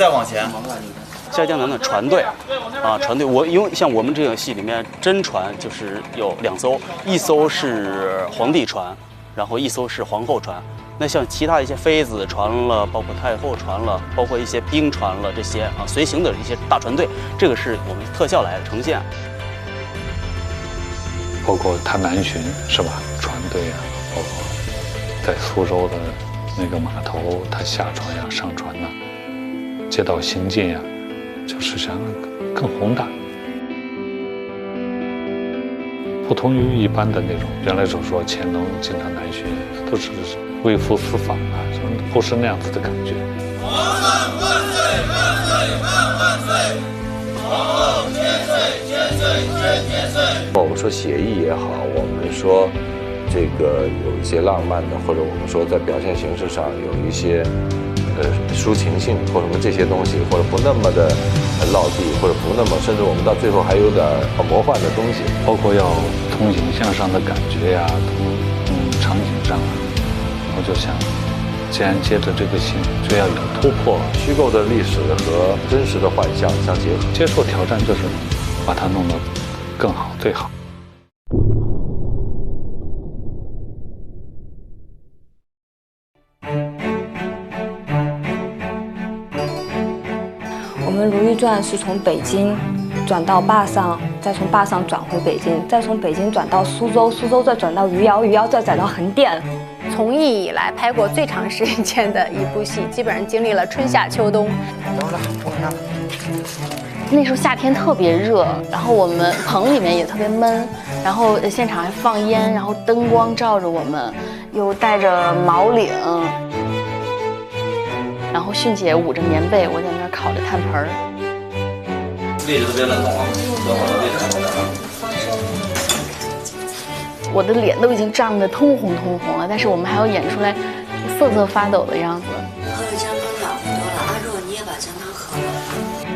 再往前，下江南的船队，船队因为像我们这个戏里面真船就是有2艘，一艘是皇帝船，然后一艘是皇后船。那像其他一些妃子船了，包括太后船了，包括一些兵船了，这些随行的一些大船队，这个是我们特效来呈现。包括他南巡是吧？船队啊，包括在苏州的那个码头，他下船呀、上船呐、街道行进呀，就是想更宏大。不同于一般的那种，原来就说乾隆经常南巡，都是微服私访啊，不是那样子的感觉。皇上万岁万岁万万岁！皇后千岁千岁千岁！我们说写意也好，我们说这个有一些浪漫的，或者我们说在表现形式上有一些抒情性，或者说这些东西，或者不那么的落地，或者不那么，甚至我们到最后还有点魔幻的东西，包括要从影像上的感觉呀，从场景上啊，我就想，既然接着这个戏，就要有突破，虚构的历史和真实的幻象相结合，接受挑战，就是把它弄得更好，最好。我们《如懿传》是从北京转到坝上，再从坝上转回北京，再从北京转到苏州，苏州再转到余姚，余姚再转到横店。从艺以来拍过最长时间的一部戏，基本上经历了春夏秋冬。等会儿，我看。那时候夏天特别热，然后我们棚里面也特别闷，然后现场还放烟，然后灯光照着我们，又戴着毛领，然后迅姐捂着棉被，我在那儿烤着炭盆儿。位置都别乱动啊，坐好了位置。我的脸都已经涨得通红通红了，但是我们还要演出来瑟瑟发抖的样子。喝了姜汤老多了，阿若你也把姜汤喝了。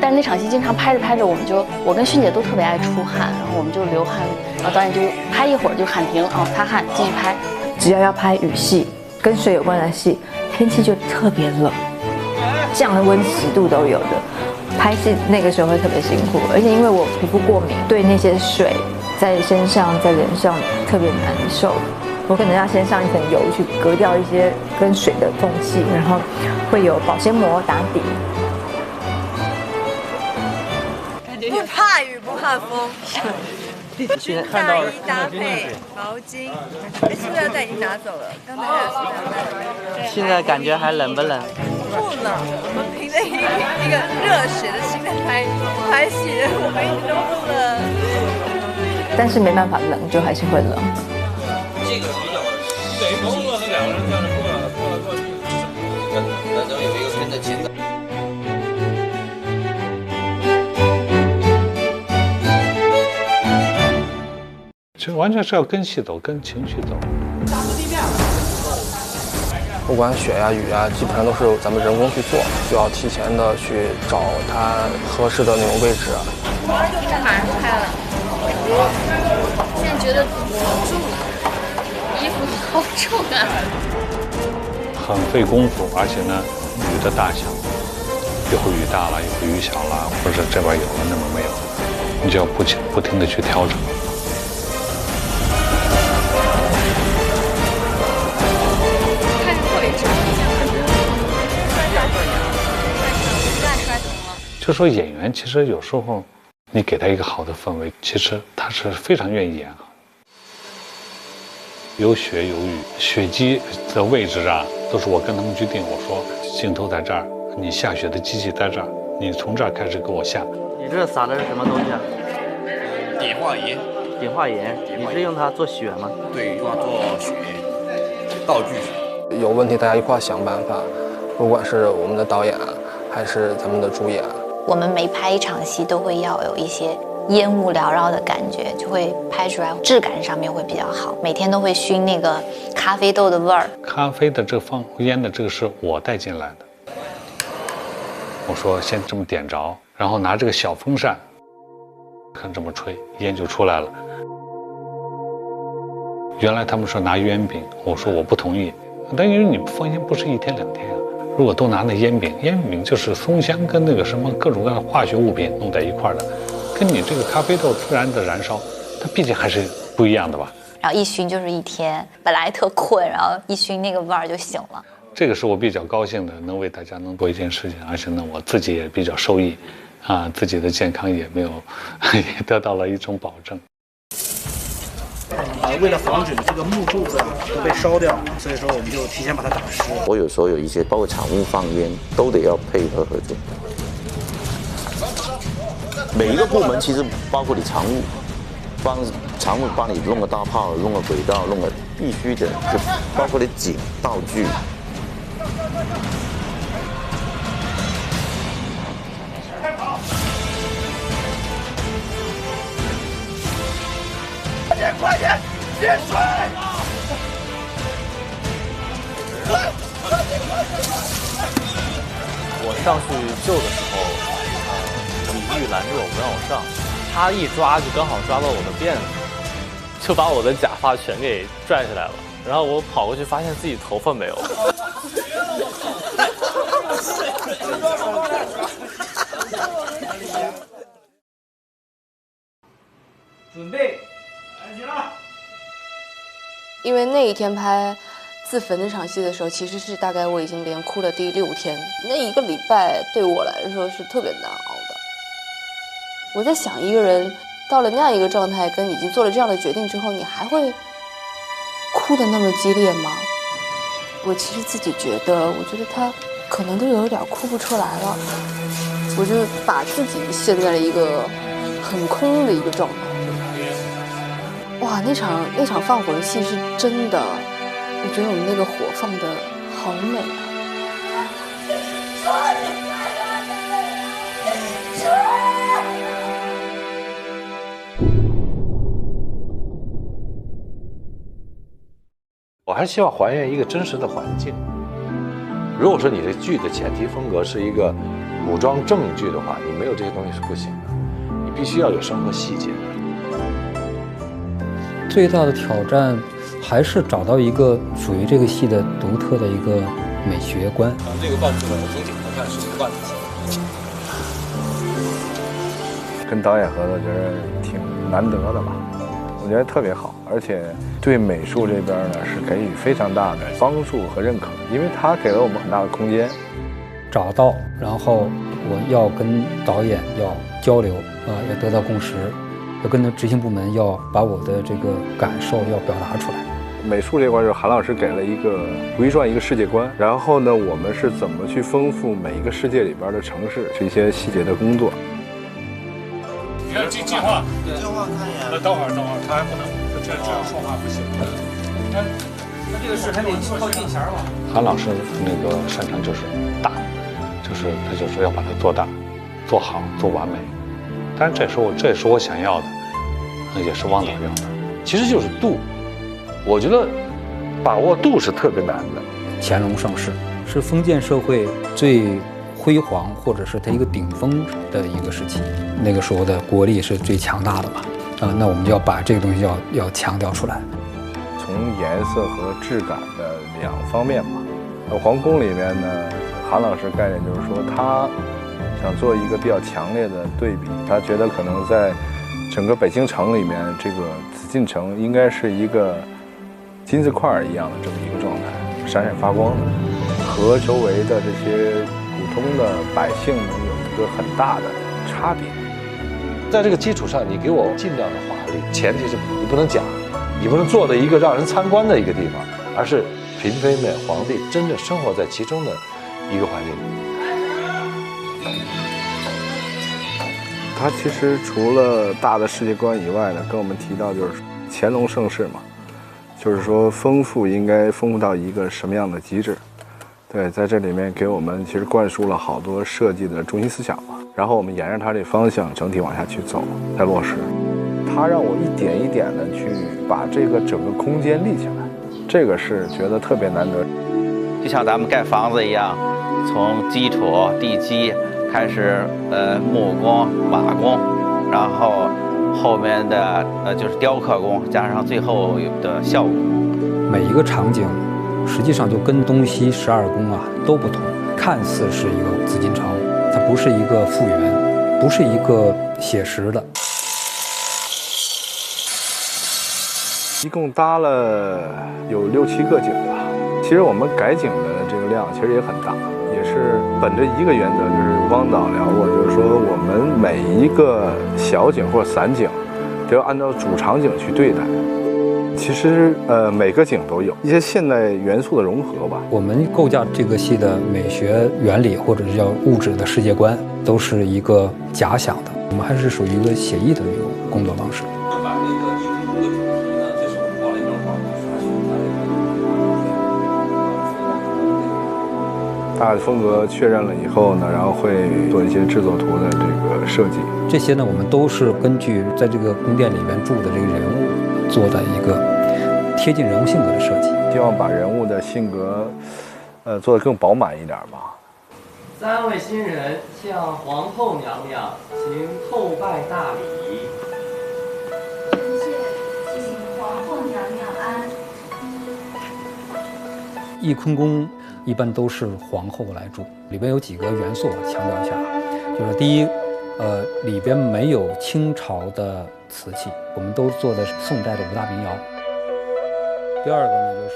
但是那场戏经常拍着拍着，我跟迅姐都特别爱出汗，然后我们就流汗，然后导演就拍一会儿就喊停，擦汗继续拍。只要拍雨戏跟水有关的戏，天气就特别冷，降温10度都有的。拍戏那个时候会特别辛苦，而且因为我皮肤过敏，对那些水在身上在脸上特别难受，我可能要先上一层油去隔掉一些跟水的缝隙，然后会有保鲜膜打底。不怕雨不怕风，大衣搭配毛巾，塑料袋已经拿走了，刚才还有塑料袋。现在感觉还冷不冷？不冷，我们凭着一个热血的心在拍戏，我们一直都不冷。但是没办法，冷就还是会冷。这个比较水工作是2个人这样过来过去，那都有一个跟着紧的。其实完全是要跟戏走，跟情绪走。不管雪呀、雨呀，基本上都是咱们人工去做，需要提前的去找它合适的那种位置。这马上拍了，现在觉得重，衣服好重啊。很费功夫，而且呢，雨的大小，一会儿雨大了，一会儿雨小了，或者这边有了，那边没有，你就要不停的去调整。就说演员其实有时候，你给他一个好的氛围，其实他是非常愿意演好。有雪有雨，雪机的位置啊，都是我跟他们去定。我说镜头在这儿，你下雪的机器在这儿，你从这儿开始给我下。你这撒的是什么东西啊？碘化银。碘化银，你是用它做雪吗？对，用它做雪，道具雪。有问题大家一块想办法，不管是我们的导演还是咱们的主演。我们每拍一场戏都会要有一些烟雾缭绕的感觉，就会拍出来质感上面会比较好。每天都会熏那个咖啡豆的味儿。咖啡的这放烟的这个是我带进来的。我说先这么点着，然后拿这个小风扇，看这么吹，烟就出来了。原来他们说拿烟饼，我说我不同意，但因为你放烟不是1天2天啊，如果都拿那烟饼就是松香跟那个什么各种各样的化学物品弄在一块儿的，跟你这个咖啡豆自然的燃烧，它毕竟还是不一样的吧。然后一熏就是一天，本来特困，然后一熏那个味儿就醒了。这个是我比较高兴的，能为大家能做一件事情，而且呢，我自己也比较受益，啊，自己的健康也没有，也得到了一种保证。为了防止这个木柱子不被烧掉，所以说我们就提前把它打湿。我有时候有一些包括厂务放烟都得要配合合作。每一个部门其实包括你常务，常务帮你弄个大炮，弄个轨道，弄个必须的，就包括你景道具。快点接水！我上去救的时候，李玉拦着我不让我上，他一抓就刚好抓到我的辫子，就把我的假发全给拽下来了。然后我跑过去发现自己头发没有了。准备。起来！因为那一天拍自焚那场戏的时候，其实是大概我已经连哭了第6天，那1个礼拜对我来说是特别难熬的。我在想，一个人到了那样一个状态，跟已经做了这样的决定之后，你还会哭得那么激烈吗？我其实自己觉得，我觉得他可能都有点哭不出来了。我就把自己陷在了一个很空的一个状态。哇，那场放火的戏是真的，我觉得我们那个火放的好美我还是希望还原一个真实的环境。如果说你的剧的前提风格是一个古装正剧的话，你没有这些东西是不行的，你必须要有生活细节的。最大的挑战还是找到一个属于这个戏的独特的一个美学观。这个棒子呢，从镜头看是一个棒子形。跟导演合作觉得挺难得的吧，我觉得特别好，而且对美术这边呢是给予非常大的帮助和认可，因为他给了我们很大的空间。找到，然后我要跟导演要交流要得到共识。要跟着执行部门要把我的这个感受要表达出来。美术这块是韩老师给了一个《如懿传》一个世界观，然后呢，我们是怎么去丰富每一个世界里边的城市，是一些细节的工作。你要进化，进化看一眼。等会儿，他还不能，这样说话不行。那这个是还得靠近前吧？韩老师那个擅长就是大，就是他就是要把它做大、做好、做完美。当然，这也是我想要的，也是汪导要的。其实就是度，我觉得把握度是特别难的。乾隆盛世是封建社会最辉煌，或者是它一个顶峰的一个时期，那个时候的国力是最强大的嘛。那我们就要把这个东西要强调出来。从颜色和质感的2方面吧。皇宫里面呢，韩老师概念就是说他想做一个比较强烈的对比，他觉得可能在整个北京城里面，这个紫禁城应该是一个金字块一样的这么一个状态，闪闪发光的，和周围的这些普通的百姓能有一个很大的差别。在这个基础上，你给我尽量的华丽，前提是你不能假，你不能做的一个让人参观的一个地方，而是嫔妃们、皇帝真正生活在其中的一个环境里。他其实除了大的世界观以外呢，跟我们提到就是乾隆盛世嘛，就是说丰富应该丰富到一个什么样的极致。对，在这里面给我们其实灌输了好多设计的中心思想吧，然后我们沿着他这方向整体往下去走，再落实。他让我一点一点的去把这个整个空间立起来，这个是觉得特别难得。就像咱们盖房子一样，从基础地基开始，木工、瓦工，然后后面的就是雕刻工，加上最后的效果。每一个场景，实际上就跟东西12宫都不同。看似是一个紫禁城，它不是一个复原，不是一个写实的。一共搭了有6、7个井吧。其实我们改井的这个量其实也很大，也是本着一个原则，就是汪导聊过，就是说我们每一个小井或者散井都要按照主场井去对待。其实每个井都有一些现代元素的融合吧。我们构架这个戏的美学原理或者是叫物质的世界观，都是一个假想的，我们还是属于一个写意的那种工作方式。大概风格确认了以后呢，然后会做一些制作图的这个设计。这些呢，我们都是根据在这个宫殿里面住的这个人物做的一个贴近人物性格的设计，希望把人物的性格，做得更饱满一点吧。3位新人向皇后娘娘行后拜大礼。请皇后娘娘安。翊坤宫一般都是皇后来住，里边有几个元素强调一下，就是第一，里边没有清朝的瓷器，我们都做的是宋代的5大名窑。第二个呢，就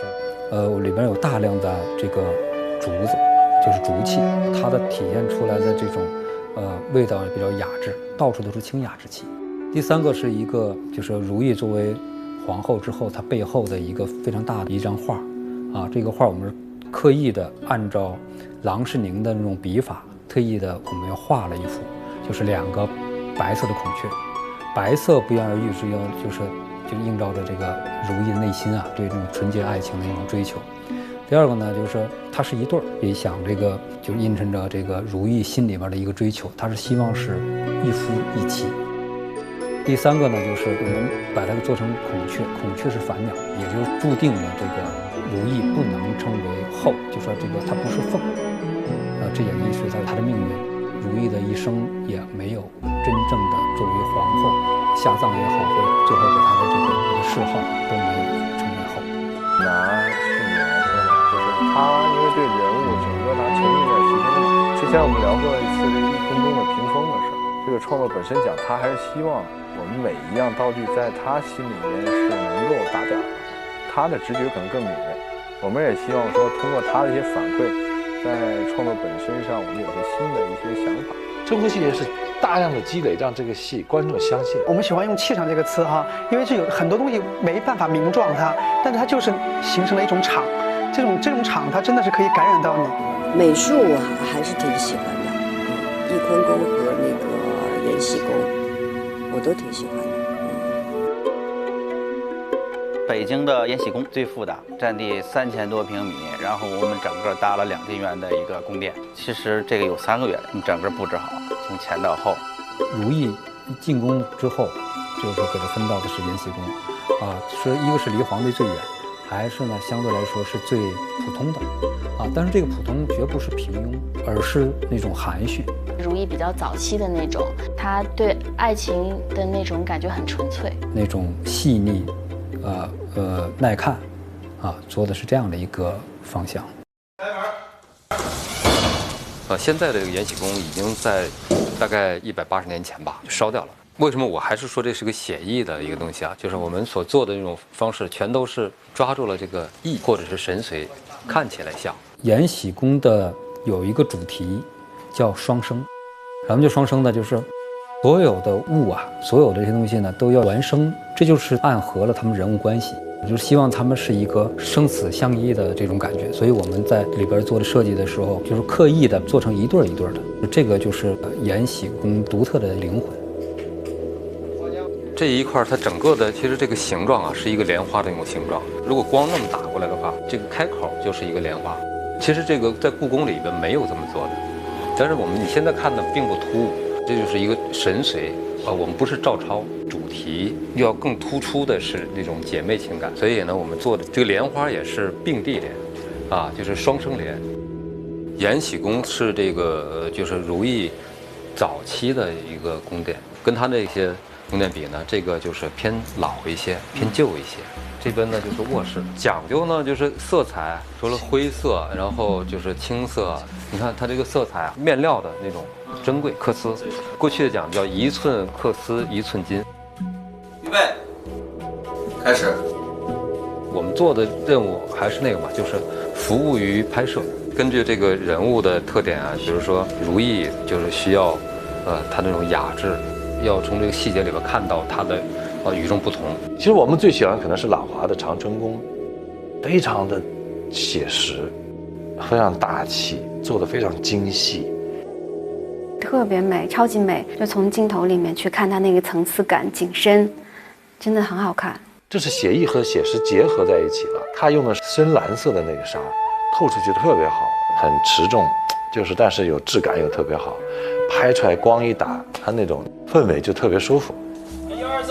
是里边有大量的这个竹子，就是竹器，它的体现出来的这种味道也比较雅致，到处都是清雅之气。第三个是一个就是如意作为皇后之后，她背后的一个非常大的一张画，啊，这个画我们是刻意的按照郎世宁的那种笔法，特意的我们要画了一幅，就是2个白色的孔雀，白色不言而喻之要就映照着这个如意的内心啊，对这种纯洁爱情的一种追求。第二个呢，就是它是一对儿，也想这个就是映衬着这个如意心里边的一个追求，他是希望是一夫一妻。第三个呢，就是我们把它做成孔雀，孔雀是反鸟，也就注定了这个如意不能称为后，就说这个它不是凤，这也意识到她的命运。如意的一生也没有真正的作为皇后下葬也好，或者最后给她的这个一个谥号都没有成为后。拿去年来说吧，就是他因为对人物整个拿诚意在提升。之前我们聊过一次这个翊坤宫的屏风的事儿，这个创作本身讲，他还是希望我们每一样道具在他心里面是能够打点的，他的直觉可能更敏锐。我们也希望说，通过他的一些反馈，在创作本身上，我们有些新的一些想法。生活细节是大量的积累，让这个戏观众相信。我们喜欢用气场这个词哈，因为这有很多东西没办法名状它，但是它就是形成了一种场，这种场它真的是可以感染到你。美术我还是挺喜欢的，翊坤宫和那个延禧宫，我都挺喜欢的。北京的延禧宫最复杂，占地3000多平米，然后我们整个搭了2进院的一个宫殿。其实这个有3个月，整个布置好，从前到后。如意进宫之后，就是给他分到的是延禧宫，啊，是一个是离皇帝最远，还是呢相对来说是最普通的，啊，但是这个普通绝不是平庸，而是那种含蓄。如意比较早期的那种，他对爱情的那种感觉很纯粹，那种细腻。耐看，啊，做的是这样的一个方向。现在的这个延禧宫已经在大概180年前吧烧掉了。为什么我还是说这是个写意的一个东西啊？就是我们所做的这种方式，全都是抓住了这个意或者是神髓，看起来像。延禧宫的有一个主题叫双生，什么叫双生呢？就是所有的物啊，所有的这些东西呢，都要孪生，这就是暗合了他们人物关系，就是希望他们是一个生死相依的这种感觉。所以我们在里边做的设计的时候，就是刻意的做成一对一对的，这个就是延禧宫独特的灵魂。这一块它整个的其实这个形状啊，是一个莲花的那种形状。如果光那么打过来的话，这个开口就是一个莲花。其实这个在故宫里边没有这么做的，但是你现在看的并不突兀。这就是一个神髓啊，我们不是照抄，主题要更突出的是那种姐妹情感，所以呢，我们做的这个莲花也是并蒂莲，啊，就是双生莲。延禧宫是这个就是如意早期的一个宫殿，跟它那些用电笔呢，这个就是偏老一些，偏旧一些。这边呢就是卧室，讲究呢就是色彩，除了灰色，然后就是青色。你看它这个色彩啊，面料的那种珍贵缂丝，过去的讲叫1寸缂丝1寸金。预备，开始。我们做的任务还是那个嘛，就是服务于拍摄。根据这个人物的特点啊，比如说如意就是需要，他那种雅致，要从这个细节里边看到他的与众不同。其实我们最喜欢可能是老华的长春宫，非常的写实，非常大气，做的非常精细，特别美，超级美。就从镜头里面去看它那个层次感、景深，真的很好看。这是写意和写实结合在一起了。他用的是深蓝色的那个纱，透出去特别好，很持重，就是但是有质感又特别好，拍出来光一打，它那种氛围就特别舒服。1、2、3，1、2、3。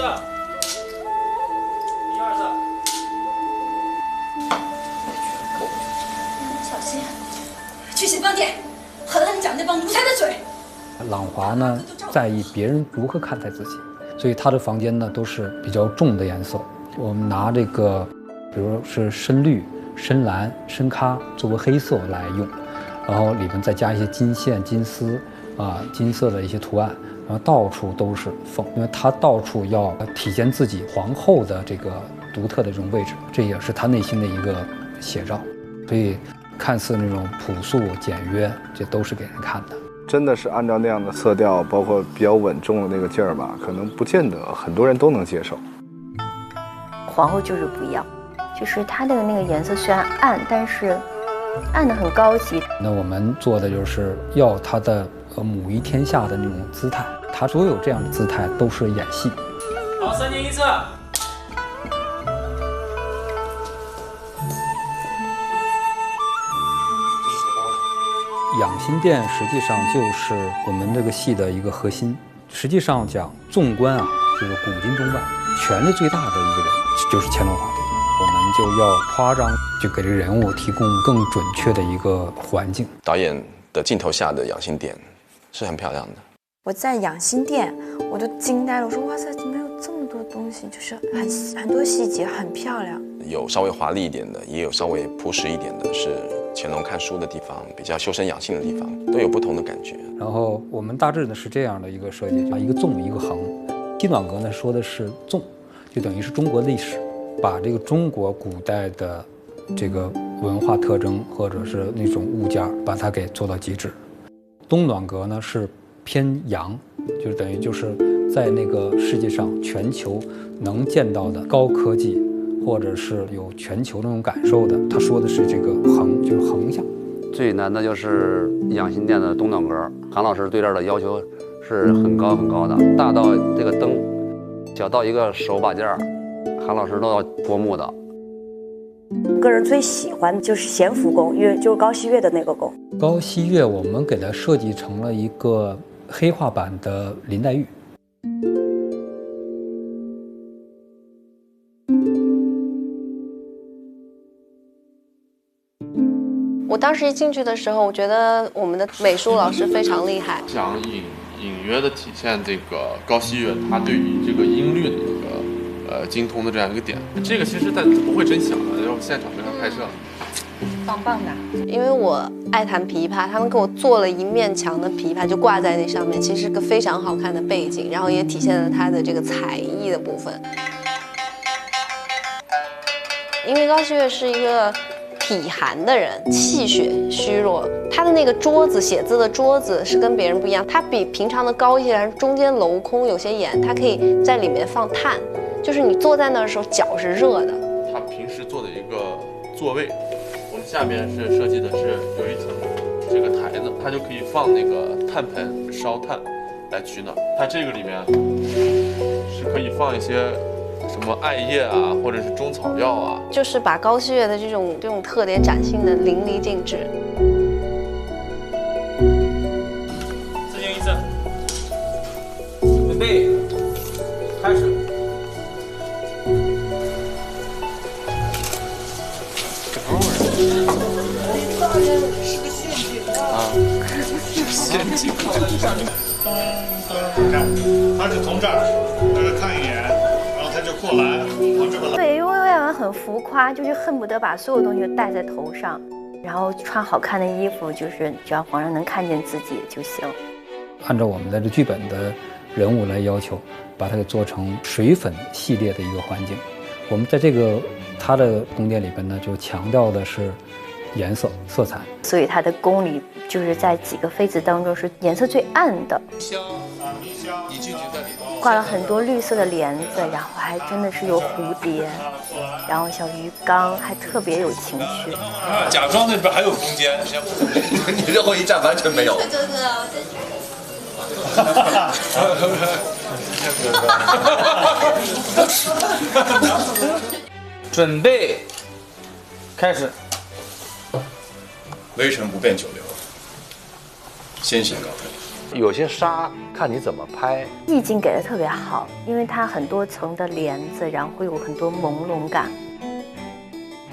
小心，去新饭店，狠狠掌那帮奴才的嘴。郎华呢，在意别人如何看待自己，所以他的房间呢都是比较重的颜色。我们拿这个，比如是深绿、深蓝、深咖作为黑色来用，然后里面再加一些金线、金丝金色的一些图案，然后到处都是凤，因为他到处要体现自己皇后的这个独特的这种位置，这也是他内心的一个写照。所以看似那种朴素简约，这都是给人看的。真的是按照那样的色调，包括比较稳重的那个劲儿吧，可能不见得很多人都能接受。皇后就是不一样，就是它的那个颜色虽然暗，但是暗得很高级。那我们做的就是要它的母仪天下的那种姿态，它所有这样的姿态都是演戏。好，3年1次。养心殿实际上就是我们这个戏的一个核心。实际上讲，纵观就是古今中外，权力最大的一个人就是乾隆皇帝。我们就要夸张，就给这个人物提供更准确的一个环境。导演的镜头下的养心殿是很漂亮的。我在养心殿，我都惊呆了，我说哇塞，怎么有这么多东西？就是很多细节，很漂亮。有稍微华丽一点的，也有稍微朴实一点的，是乾隆看书的地方，比较修身养性的地方，都有不同的感觉。然后我们大致呢是这样的一个设计，一个纵一个横。金暖阁呢说的是纵，就等于是中国历史，把这个中国古代的这个文化特征或者是那种物件，把它给做到极致。东暖阁呢是偏阳，就是等于就是在那个世界上全球能见到的高科技，或者是有全球那种感受的，他说的是这个横，就是横向。最难的就是养心殿的东暖阁，韩老师对这儿的要求是很高很高的，大到这个灯，小到一个手把件儿，韩老师都要拨木的。个人最喜欢就是咸福宫，因为就是高熹岳的那个宫。高熹岳我们给它设计成了一个黑化版的林黛玉。我当时一进去的时候，我觉得我们的美术老师非常厉害，想隐约的体现这个高熹岳他对于这个音律的一个精通的这样一个点。这个其实但不会真响的，要现场没法拍摄。棒棒的。因为我爱弹琵琶，他们给我做了一面墙的琵琶，就挂在那上面，其实是个非常好看的背景，然后也体现了它的这个才艺的部分。因为高熹岳是一个体寒的人，气血虚弱，他的那个桌子写字的桌子是跟别人不一样，它比平常的高一些，中间镂空有些檐，它可以在里面放炭，就是你坐在那儿的时候脚是热的。他平时坐的一个座位，我们下面是设计的是有一层这个台子，它就可以放那个炭盆烧炭来取暖。它这个里面是可以放一些什么艾叶啊，或者是中草药啊，就是把高熹岳的这种特点展现的淋漓尽致。4年1次，预备，开始。是个陷阱啊！是陷阱。你看，他是从这儿，他是看一眼，然后他就过来，往这边来。对，因为魏婉很浮夸，就是恨不得把所有东西都戴在头上，然后穿好看的衣服，就是只要皇上能看见自己就行。按照我们的这剧本的人物来要求，把它给做成水粉系列的一个环境。我们在这个他的宫殿里边呢，就强调的是颜色、色彩。所以他的宫里就是在几个妃子当中是颜色最暗的。挂了很多绿色的帘子，然后还真的是有蝴蝶，然后小鱼缸，还特别有情趣。假装那边还有空间，你这后一站完全没有。准备开始。微尘不变久留，先行高飞。有些纱看你怎么拍，意境给的特别好，因为它很多层的帘子，然后会有很多朦胧感。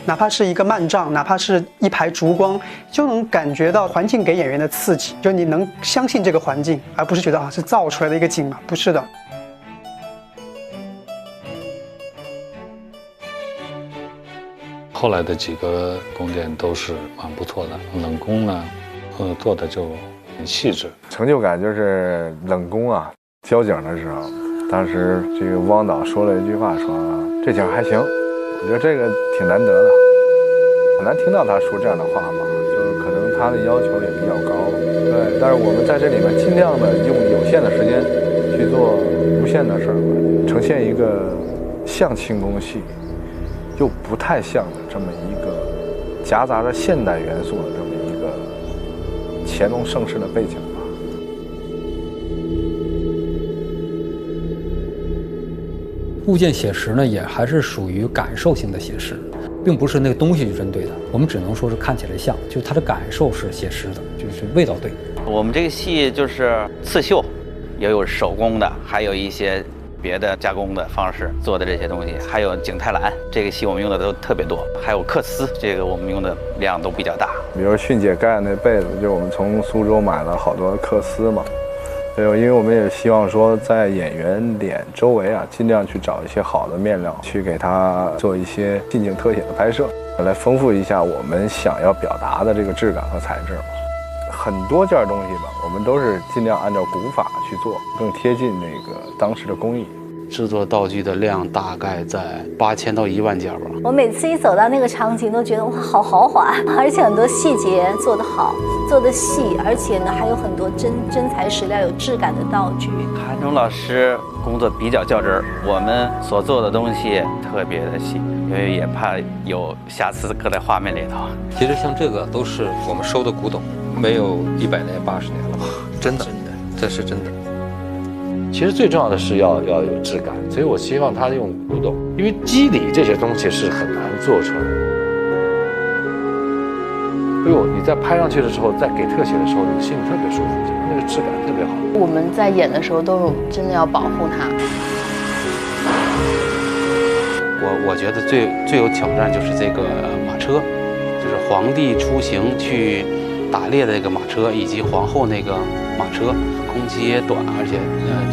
哪怕是一个幔帐，哪怕是一排烛光，就能感觉到环境给演员的刺激，就你能相信这个环境，而不是觉得是造出来的一个景嘛，不是的。后来的几个宫殿都是蛮不错的，冷宫呢，做的就很细致。成就感就是冷宫啊，交景的时候，当时这个汪导说了一句话，说这景还行，我觉得这个挺难得的，很难听到他说这样的话嘛，就是可能他的要求也比较高，对，但是我们在这里面尽量的用有限的时间去做无限的事儿嘛，呈现一个像清宫戏又不太像的这么一个夹杂着现代元素的这么一个乾隆盛世的背景吧。物件写实呢，也还是属于感受性的写实，并不是那个东西是针对的，我们只能说是看起来像，就是它的感受是写实的，就是味道对。我们这个戏就是刺绣，也有手工的，还有一些别的加工的方式做的这些东西，还有景泰蓝，这个戏我们用的都特别多，还有缂丝，这个我们用的量都比较大。比如迅姐盖的那被子，就我们从苏州买了好多缂丝嘛。对，因为我们也希望说，在演员脸周围啊，尽量去找一些好的面料，去给它做一些近景特写的拍摄，来丰富一下我们想要表达的这个质感和材质嘛。很多件东西吧，我们都是尽量按照古法去做，更贴近那个当时的工艺。制作道具的量大概在8000到1万件吧。我每次一走到那个场景，都觉得哇，好豪华，而且很多细节做得好，做得细，而且呢还有很多真材实料、有质感的道具。韩忠老师工作比较较真儿，我们所做的东西特别的细，因为也怕有瑕疵搁在画面里头。其实像这个都是我们收的古董，没有100年、80年了吧？真的，这是真的。其实最重要的是要有质感，所以我希望他用古董，因为肌理这些东西是很难做出来的。哎呦，你在拍上去的时候，在给特写的时候，你心里特别舒服，那个质感特别好。我们在演的时候都真的要保护它。我觉得最有挑战就是这个马车，就是皇帝出行去打猎的那个马车，以及皇后那个马车。工期也短，而且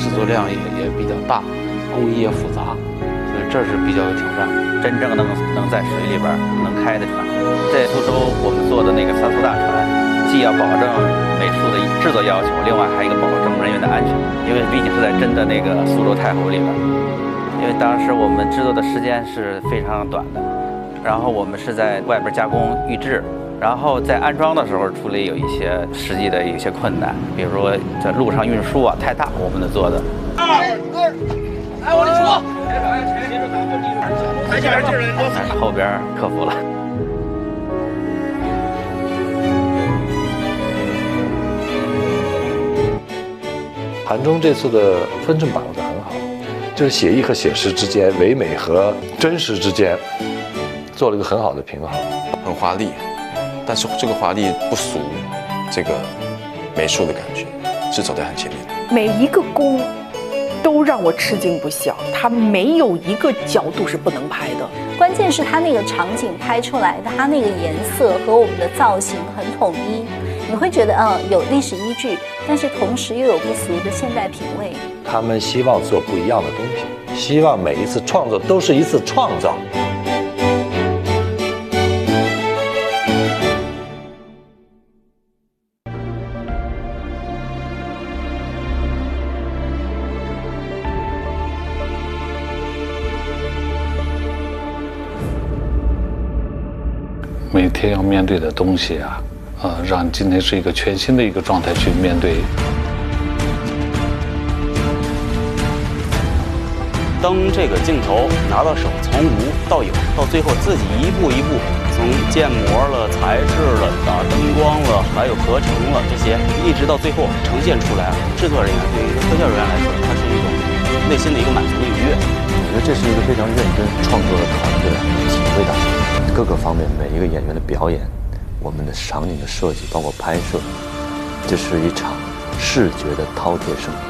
制作量也比较大，工艺也复杂，所以这是比较有挑战。真正能在水里边能开的船，在苏州我们做的那个3艘大船，既要保证美术的制作要求，另外还有一个保证人员的安全，因为毕竟是在真的那个苏州太湖里边。因为当时我们制作的时间是非常短的，然后我们是在外边加工预制。然后在安装的时候，处理有一些实际的一些困难，比如说在路上运输啊太大，我们做的。来，往里出！台下人进人多，后边克服了。韩忠这次的分寸把握得很好，就是写意和写实之间，唯美和真实之间，做了一个很好的平衡，很华丽。但是这个华丽不俗，这个美术的感觉是走在很前面的。每一个宫都让我吃惊不小，它没有一个角度是不能拍的。关键是它那个场景拍出来的，它那个颜色和我们的造型很统一，你会觉得有历史依据，但是同时又有不俗的现代品味。他们希望做不一样的东西，希望每一次创作都是一次创造。每天要面对的东西啊，让今天是一个全新的一个状态去面对。当这个镜头拿到手，从无到有，到最后自己一步一步从建模了、材质了、打灯光了，还有合成了这些，一直到最后呈现出来，制作人员对于一个特效人员来说，它是一种内心的一个满足愉悦。我觉得这是一个非常认真创作的团队，体会到各个方面每一个演员的表演，我们的场景的设计，包括拍摄，这是一场视觉的饕餮盛宴。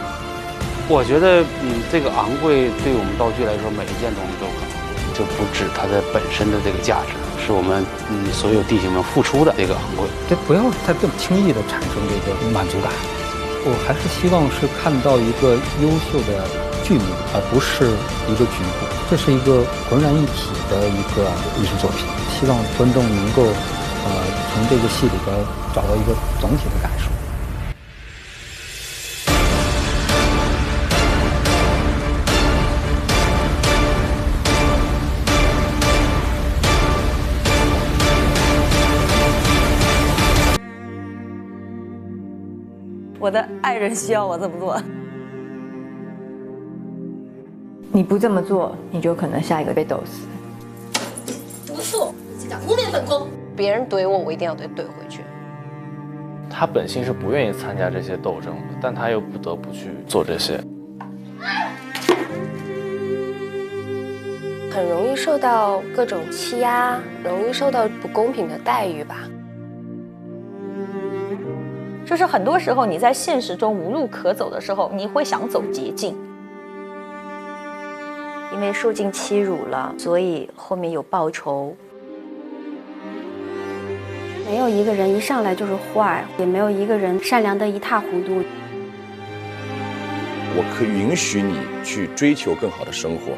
我觉得，这个昂贵对我们道具来说，每一件东西都很昂贵，就不止它的本身的这个价值，是我们所有弟兄们付出的这个昂贵。这不要再这么轻易的产生这个满足感。我还是希望是看到一个优秀的剧目，而不是一个局部。这是一个浑然一体的一个艺术作品，希望观众能够从这个戏里边找到一个总体的感受。我的爱人需要我这么做。你不这么做，你就可能下一个被斗死。不负，这叫无面粉空。别人怼我，我一定要怼回去。他本心是不愿意参加这些斗争的，但他又不得不去做这些。很容易受到各种欺压，容易受到不公平的待遇吧。就是很多时候你在现实中无路可走的时候，你会想走捷径。因为受尽欺辱了，所以后面有报仇。没有一个人一上来就是坏，也没有一个人善良得一塌糊涂。我可以允许你去追求更好的生活，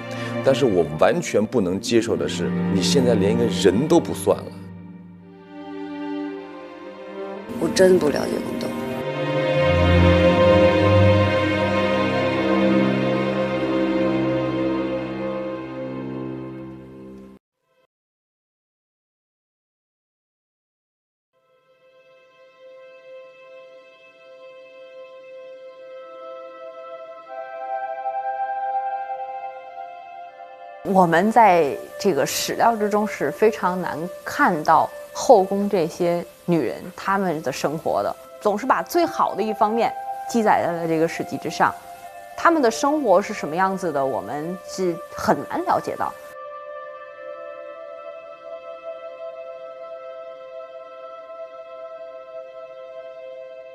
但是我完全不能接受的是，你现在连一个人都不算了。我真不了解宫斗。我们在这个史料之中是非常难看到后宫这些女人她们的生活的，总是把最好的一方面记载在了这个史记之上，她们的生活是什么样子的，我们是很难了解到。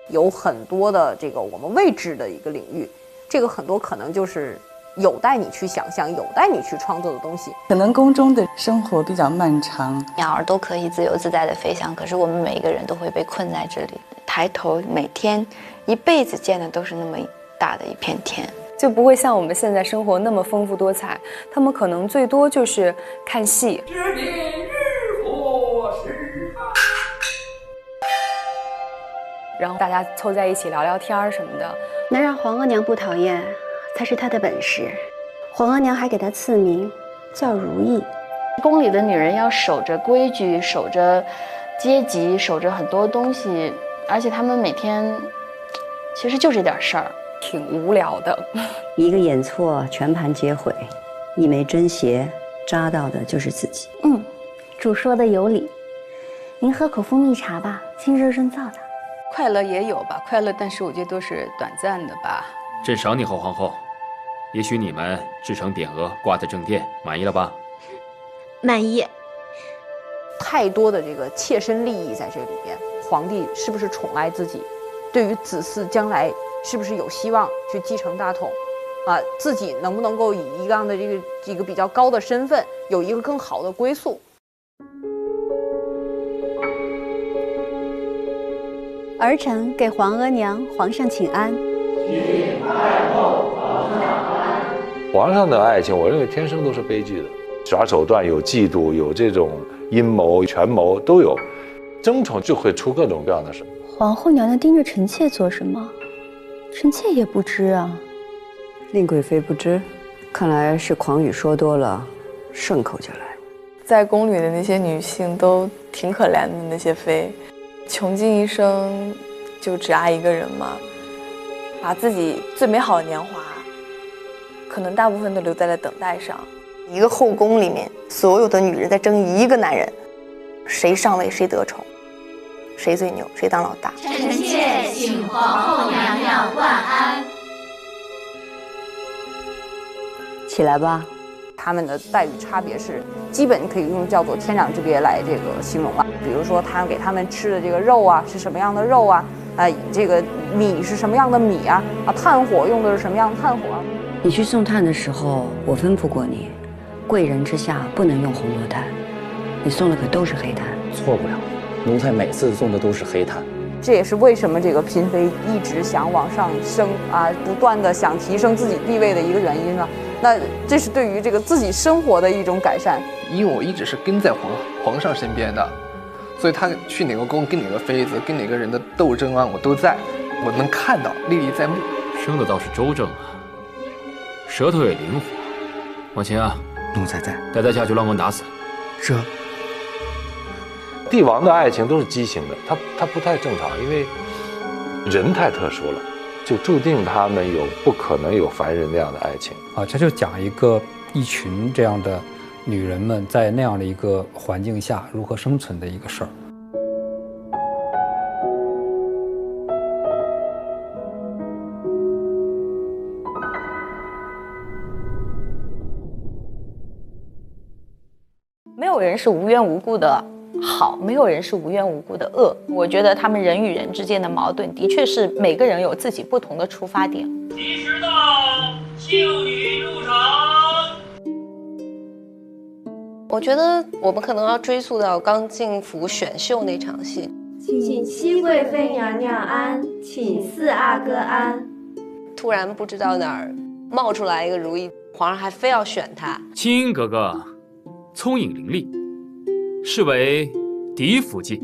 有很多的这个我们未知的一个领域，这个很多可能就是有待你去想象，有待你去创作的东西。可能宫中的生活比较漫长，鸟儿都可以自由自在的飞翔，可是我们每一个人都会被困在这里。抬头每天一辈子见的都是那么大的一片天，就不会像我们现在生活那么丰富多彩。他们可能最多就是看戏。然后大家凑在一起聊聊天什么的，能让皇额娘不讨厌才是她的本事。皇额娘还给她赐名叫如意。宫里的女人要守着规矩，守着阶级，守着很多东西，而且她们每天其实就这点事儿，挺无聊的。一个眼错，全盘皆毁；一枚针鞋，扎到的就是自己。主说的有理。您喝口蜂蜜茶吧，清热润燥的。快乐也有吧，快乐，但是我觉得都是短暂的吧。朕赏你后皇后，也许你们制成匾额挂在正殿，满意了吧？满意。太多的这个切身利益在这里边，皇帝是不是宠爱自己？对于子嗣将来是不是有希望去继承大统？啊，自己能不能够以一样的这个比较高的身份，有一个更好的归宿？儿臣给皇额娘、皇上请安。皇上的爱情，我认为天生都是悲剧的，耍手段，有嫉妒，有这种阴谋、权谋都有，争宠就会出各种各样的事。皇后娘娘盯着臣妾做什么？臣妾也不知啊。令贵妃不知，看来是狂语说多了，顺口就来。在宫里的那些女性都挺可怜的，那些妃，穷尽一生就只爱一个人嘛，把自己最美好的年华，可能大部分都留在了等待上。一个后宫里面，所有的女人在争一个男人，谁上位谁得宠，谁最牛谁当老大。臣妾请皇后娘娘万安。起来吧。他们的待遇差别是基本可以用叫做天壤之别来这个形容吧。比如说，他给他们吃的这个肉啊是什么样的肉啊？这个米是什么样的米啊？炭火用的是什么样的炭火？你去送炭的时候，我吩咐过你，贵人之下不能用红罗炭，你送的可都是黑炭。错不了，奴才每次送的都是黑炭。这也是为什么这个嫔妃一直想往上升啊，不断的想提升自己地位的一个原因了。那这是对于这个自己生活的一种改善。因为我一直是跟在皇上身边的，所以他去哪个宫跟哪个妃子跟哪个人的斗争啊，我都在，我能看到，历历在目。生的倒是周正啊，舌头也灵活。往前啊，奴才在，带他下去乱棍打死。是。帝王的爱情都是畸形的，他不太正常，因为人太特殊了，就注定他们不可能有凡人那样的爱情啊。这就讲一群这样的女人们在那样的一个环境下如何生存的一个事儿。没有人是无缘无故的好，没有人是无缘无故的恶。我觉得他们人与人之间的矛盾，的确是每个人有自己不同的出发点。吉时到，庆女入场。我觉得我们可能要追溯到刚进府选秀那场戏。请熹贵妃娘娘安，请四阿哥安。突然不知道哪儿冒出来一个如意，皇上还非要选他。青英格格聪颖伶俐，是为嫡福晋。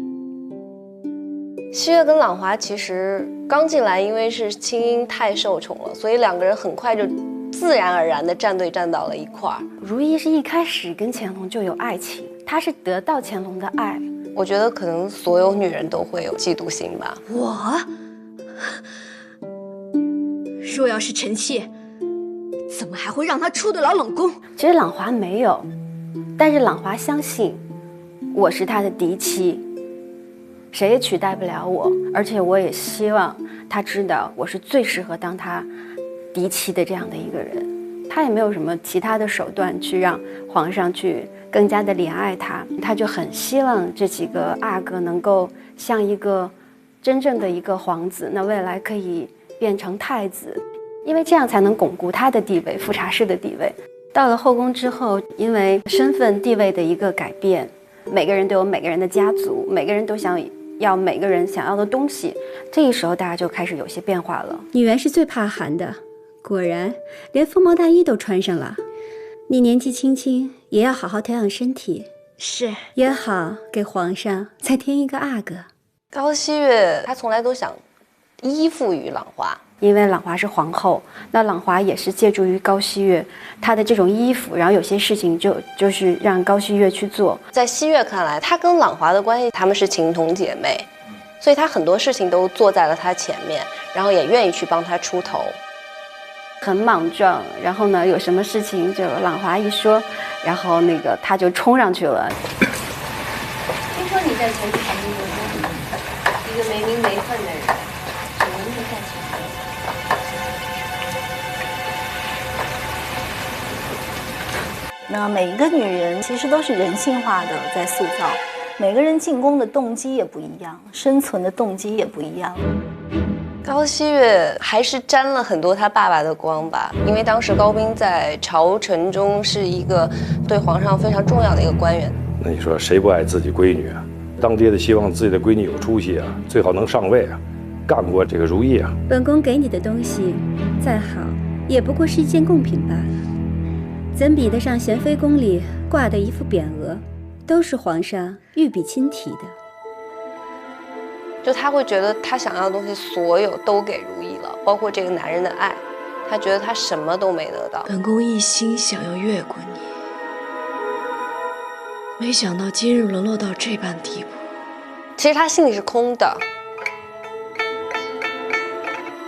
西月跟朗华其实刚进来，因为是青英太受宠了，所以两个人很快就自然而然地站队站到了一块儿。如懿是一开始跟乾隆就有爱情，她是得到乾隆的爱。我觉得可能所有女人都会有嫉妒心吧。我若要是臣妾，怎么还会让他出得了冷宫？其实朗华没有，但是朗华相信我是他的嫡妻，谁也取代不了我，而且我也希望他知道我是最适合当他嫡妻的这样的一个人。他也没有什么其他的手段去让皇上去更加的怜爱他，他就很希望这几个阿哥能够像一个真正的一个皇子，那未来可以变成太子，因为这样才能巩固他的地位，富察氏的地位。到了后宫之后，因为身份地位的一个改变，每个人都有每个人的家族，每个人都想要每个人想要的东西，这个时候大家就开始有些变化了。女人是最怕寒的，果然连风毛大衣都穿上了。你年纪轻轻也要好好调养身体，是也好给皇上再添一个阿哥。高希月她从来都想依附于朗华，因为朗华是皇后，那朗华也是借助于高希月她的这种依附，然后有些事情就是让高希月去做。在希月看来，她跟朗华的关系，她们是情同姐妹，所以她很多事情都坐在了她前面，然后也愿意去帮她出头。很莽撞，然后呢，有什么事情就朗华一说，然后他就冲上去了。听说你在前台一个没名没分的人，只能立在前面。那每一个女人其实都是人性化的在塑造，每个人进宫的动机也不一样，生存的动机也不一样。高希月还是沾了很多他爸爸的光吧，因为当时高斌在朝臣中是一个对皇上非常重要的一个官员。那你说谁不爱自己闺女啊？当爹的希望自己的闺女有出息啊，最好能上位啊，干过这个如意啊。本宫给你的东西再好，也不过是一件贡品罢了，怎比得上贤妃宫里挂的一副匾额，都是皇上御笔亲题的。就他会觉得他想要的东西所有都给如意了，包括这个男人的爱，他觉得他什么都没得到。本宫一心想要越过你，没想到今日沦落到这般地步。其实他心里是空的。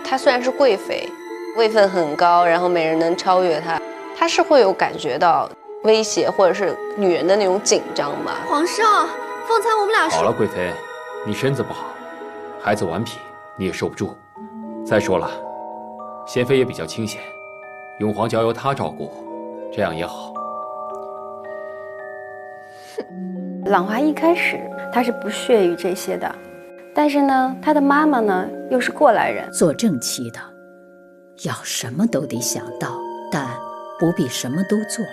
她虽然是贵妃，位分很高，然后没人能超越她，她是会有感觉到威胁或者是女人的那种紧张吧。皇上，方才我们俩好了，贵妃，你身子不好，孩子顽皮，你也受不住。再说了，贤妃也比较清闲，永皇交由她照顾，这样也好。朗华一开始他是不屑于这些的，但是呢，他的妈妈呢又是过来人，做正妻的要什么都得想到，但不必什么都做，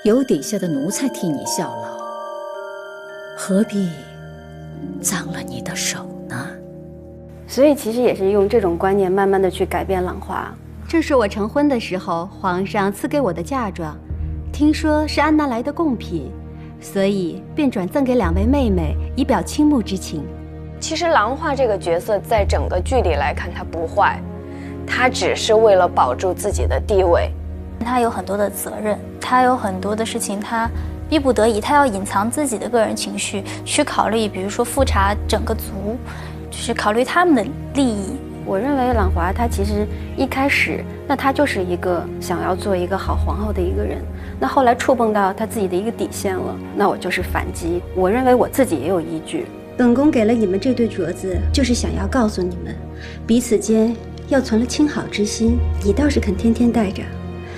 有底下的奴才替你效劳，何必脏了你的手呢？所以其实也是用这种观念慢慢的去改变朗华。这是我成婚的时候皇上赐给我的嫁妆，听说是安南来的贡品，所以便转赠给2位妹妹，以表倾慕之情。其实郎华这个角色在整个剧里来看，他不坏，他只是为了保住自己的地位。他有很多的责任，他有很多的事情，他逼不得已，他要隐藏自己的个人情绪，去考虑，比如说复查整个族，就是考虑他们的利益。我认为朗华她其实一开始，那她就是一个想要做一个好皇后的一个人，那后来触碰到她自己的一个底线了，那我就是反击。我认为我自己也有依据。本宫给了你们这对镯子，就是想要告诉你们，彼此间要存了亲好之心。你倒是肯天天戴着，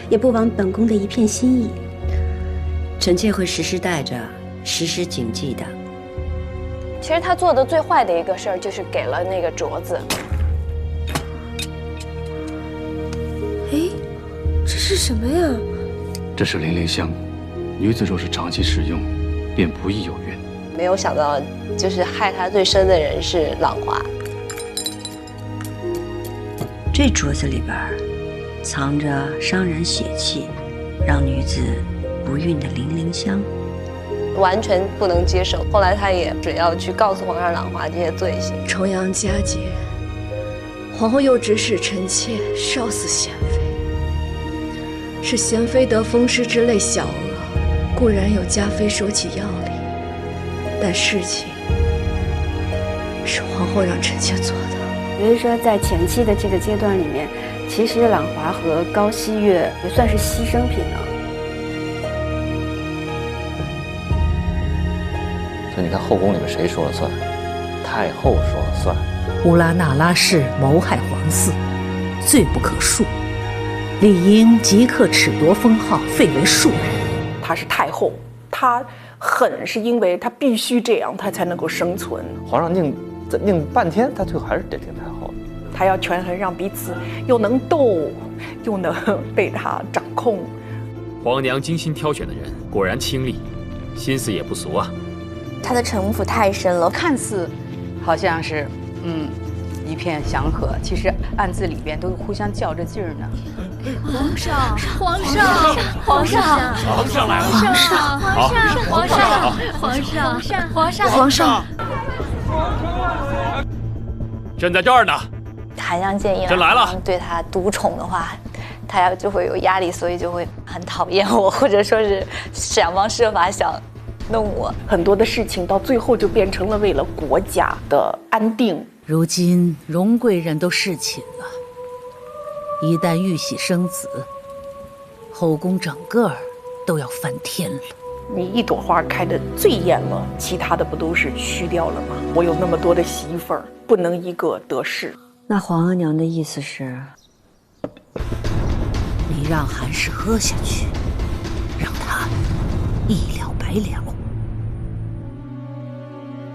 也不枉本宫的一片心意。臣妾会时时带着，时时谨记的。其实他做的最坏的一个事儿就是给了那个镯子。哎，这是什么呀？这是零陵香，女子若是长期使用，便不易有孕。没有想到，就是害他最深的人是朗华。这镯子里边藏着伤人血气，让女子不孕的零陵香，完全不能接受。后来他也只要去告诉皇上朗华这些罪行。重阳佳节，皇后又指使臣妾烧死贤妃，是贤妃得风湿之类小恶，固然有嘉妃收起药力，但事情是皇后让臣妾做的。也就是说，在前期的这个阶段里面，其实朗华和高希月也算是牺牲品了。所以你看后宫里面谁说了算？太后说了算。乌拉那拉氏谋害皇嗣，罪不可恕，理应即刻褫夺封号，废为庶人。她是太后，她狠是因为她必须这样，她才能够生存。皇上拧半天，他最后还是得听太后的。她要权衡，让彼此又能斗，又能被她掌控。皇娘精心挑选的人，果然清丽，心思也不俗啊。他的城府太深了，看似好像是一片祥和，其实暗自里边都互相较着劲儿呢。皇上，皇上，皇上，皇上来了！皇上，皇上，皇上，皇上，皇上，朕在这儿呢。韩阳建议朕来了，对他独宠的话，他就会有压力，所以就会很讨厌我，或者说是想方设法想弄我。很多的事情到最后就变成了为了国家的安定。如今荣贵人都侍寝了，一旦玉玺生子，后宫整个都要翻天了。你一朵花开得最艳了，其他的不都是虚掉了吗？我有那么多的媳妇儿，不能一个得势。那皇额娘的意思是，你让韩氏喝下去，让他一了百了。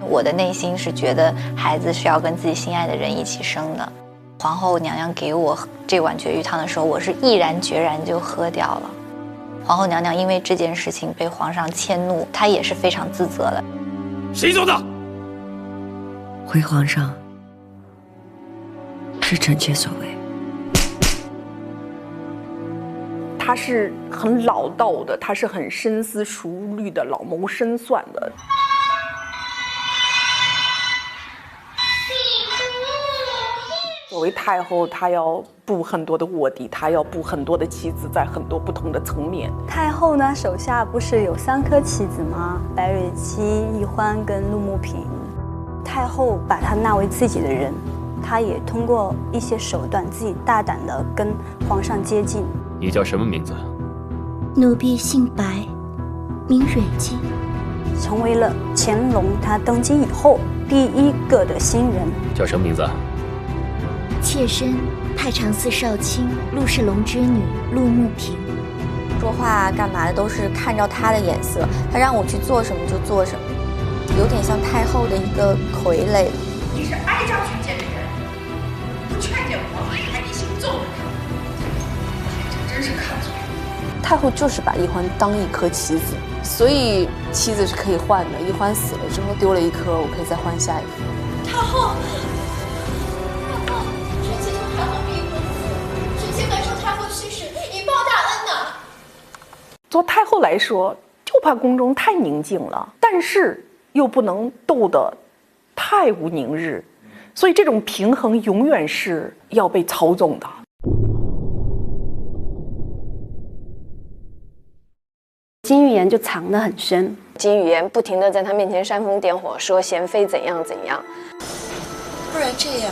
我的内心是觉得孩子是要跟自己心爱的人一起生的。皇后娘娘给我这碗绝育汤的时候，我是毅然决然就喝掉了。皇后娘娘因为这件事情被皇上迁怒，她也是非常自责的。谁做的？回皇上，是臣妾所为。他是很老道的，他是很深思熟虑的，老谋深算的。作为太后，她要布很多的卧底，她要布很多的棋子，在很多不同的层面。太后呢，手下不是有3颗棋子吗？白蕊期、奕欢跟陆慕平。太后把他纳为自己的人，她也通过一些手段，自己大胆的跟皇上接近。你叫什么名字？奴婢姓白，名蕊姬，成为了乾隆他登基以后第1个的新人。叫什么名字？妾身太常寺少卿陆世龙之女陆慕平。说话干嘛的都是看着他的眼色，他让我去做什么就做什么，有点像太后的一个傀儡。你是挨着去见的人，不劝谏皇后，还一心揍着他，这真是看错了。太后就是把奕欢当一颗棋子，所以棋子是可以换的。奕欢死了之后丢了一颗，我可以再换下一颗。太后。做太后来说，就怕宫中太宁静了，但是又不能斗得太无宁日，所以这种平衡永远是要被操纵的。金玉妍就藏得很深，金玉妍不停地在他面前煽风点火，说娴妃怎样怎样。不然这样，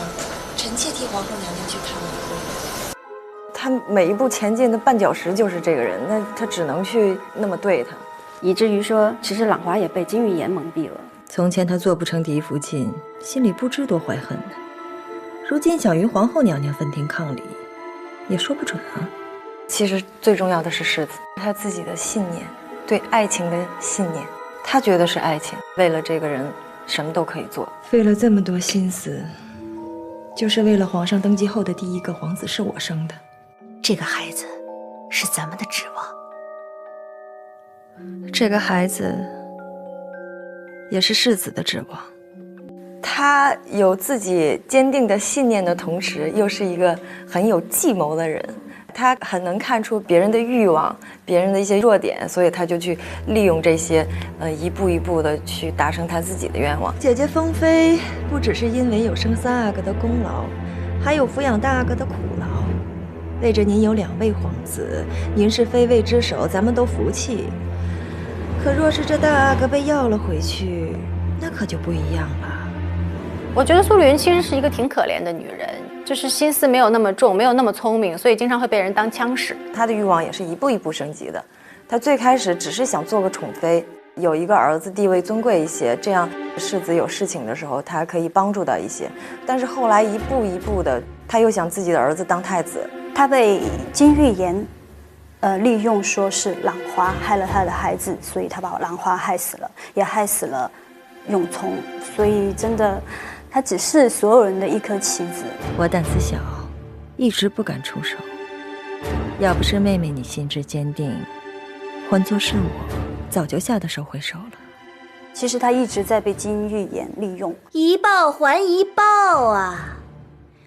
臣妾替皇后娘娘去看晚会。他每一步前进的绊脚石就是这个人，那他只能去那么对他，以至于说，其实朗华也被金玉妍蒙蔽了。从前他做不成嫡福晋，心里不知多怀恨呢。如今想与皇后娘娘分庭抗礼，也说不准啊。其实最重要的是世子，他自己的信念，对爱情的信念，他觉得是爱情，为了这个人什么都可以做。费了这么多心思，就是为了皇上登基后的第1个皇子是我生的。这个孩子是咱们的指望。这个孩子也是世子的指望。他有自己坚定的信念的同时，又是一个很有计谋的人。他很能看出别人的欲望，别人的一些弱点，所以他就去利用这些，一步一步的去达成他自己的愿望。姐姐封妃不只是因为有生3阿哥的功劳，还有抚养大阿哥的苦劳。为着您有2位皇子，您是妃位之首，咱们都服气。可若是这大阿哥被要了回去，那可就不一样了。我觉得苏丽云其实是一个挺可怜的女人，就是心思没有那么重，没有那么聪明，所以经常会被人当枪使。她的欲望也是一步一步升级的。她最开始只是想做个宠妃，有一个儿子地位尊贵一些，这样世子有事情的时候，她可以帮助到一些。但是后来一步一步的，她又想自己的儿子当太子。她被金玉妍，利用说是朗华害了她的孩子，所以她把朗华害死了，也害死了永聪。所以真的，她只是所有人的一颗棋子。我胆子小，一直不敢出手。要不是妹妹你心智坚定，换作是我，早就吓得收回手了。其实她一直在被金玉妍利用，一报还一报啊！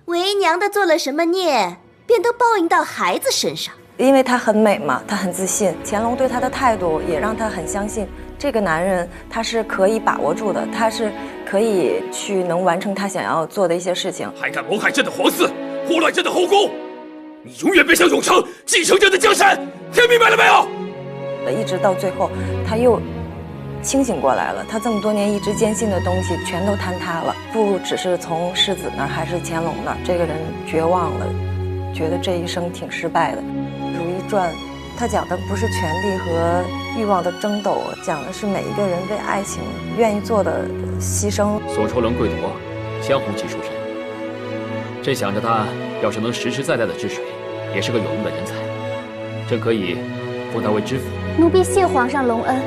为娘的做了什么孽，便都报应到孩子身上。因为她很美嘛，她很自信。乾隆对她的态度也让她很相信，这个男人他是可以把握住的，他是可以去能完成他想要做的一些事情。还敢谋害朕的皇嗣，胡乱朕的后宫，你永远别想永成继承朕的江山，听明白了没有？一直到最后，他又清醒过来了，他这么多年一直坚信的东西全都坍塌了，不只是从世子那儿，还是乾隆那儿。这个人绝望了，觉得这一生挺失败的。《如懿传》他讲的不是权力和欲望的争斗，讲的是每一个人为爱情愿意做的牺牲。索抽龙贵夺，江湖技术人。朕想着他要是能实实在在的治水，也是个有用的人才，朕可以封他为知府。奴婢谢皇上隆恩。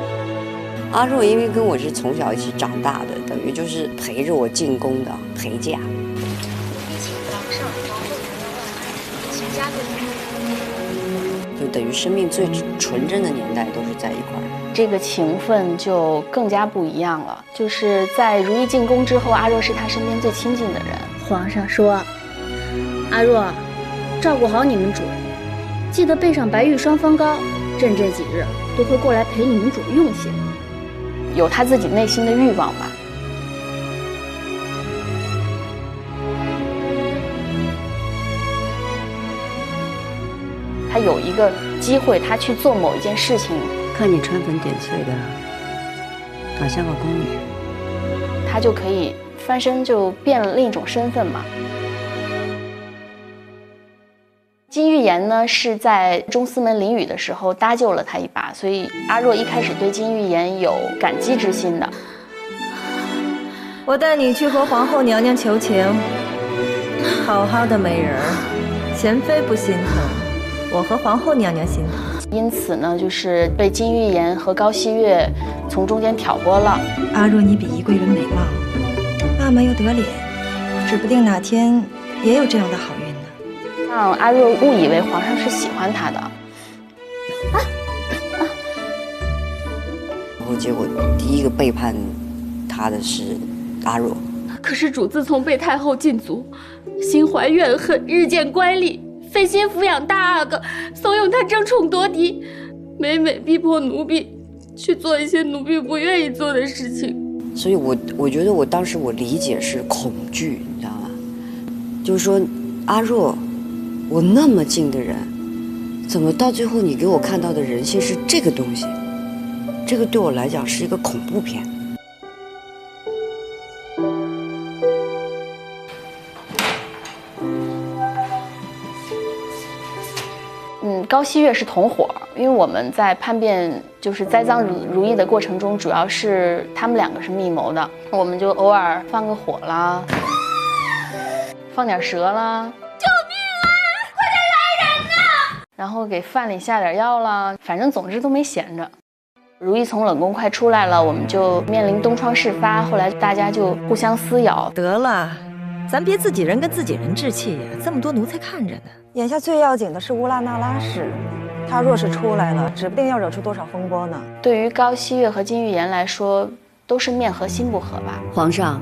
阿若因为跟我是从小一起长大的，等于就是陪着我进宫的陪嫁。请皇上、皇后娘娘万安，请加对。就等于生命最纯真的年代都是在一块儿。这个情分就更加不一样了。就是在如意进宫之后，阿若是他身边最亲近的人。皇上说：“阿若，照顾好你们主人，记得备上白玉双峰膏，朕这几日都会过来陪你们主用些。”有他自己内心的欲望吧。他有一个机会，他去做某一件事情。看你穿粉点翠的，哪像个宫女？他就可以翻身，就变了另一种身份嘛。金玉妍呢，是在中司门淋雨的时候搭救了他一把，所以阿若一开始对金玉妍有感激之心的。我带你去和皇后娘娘求情，好好的美人儿，贤妃不心疼，我和皇后娘娘心疼。因此呢，就是被金玉妍和高希月从中间挑拨了。阿若，你比宜贵人美貌，爸妈又得脸，指不定哪天也有这样的好运呢。让阿若误以为皇上是喜欢她的。然后结果第一个背叛他的是阿若。可是主自从被太后禁足，心怀怨恨，日渐乖戾，费心抚养大阿哥，怂恿他争宠夺嫡，每逼迫奴婢去做一些奴婢不愿意做的事情。所以我觉得我当时我理解是恐惧，你知道吗？就是说阿若，我那么近的人，怎么到最后你给我看到的人性是这个东西？这个对我来讲是一个恐怖片。高希月是同伙，因为我们在叛变就是栽赃如意的过程中，主要是他们两个是密谋的，我们就偶尔放个火啦，放点蛇啦，救命啊！快点来人呐！然后给饭里下点药啦，反正总之都没闲着。如意从冷宫快出来了，我们就面临东窗事发，后来大家就互相撕咬。得了，咱别自己人跟自己人置气呀，这么多奴才看着呢。眼下最要紧的是乌拉那拉氏，她若是出来了，指不定要惹出多少风波呢。对于高希月和金玉妍来说，都是面和心不和吧。皇上，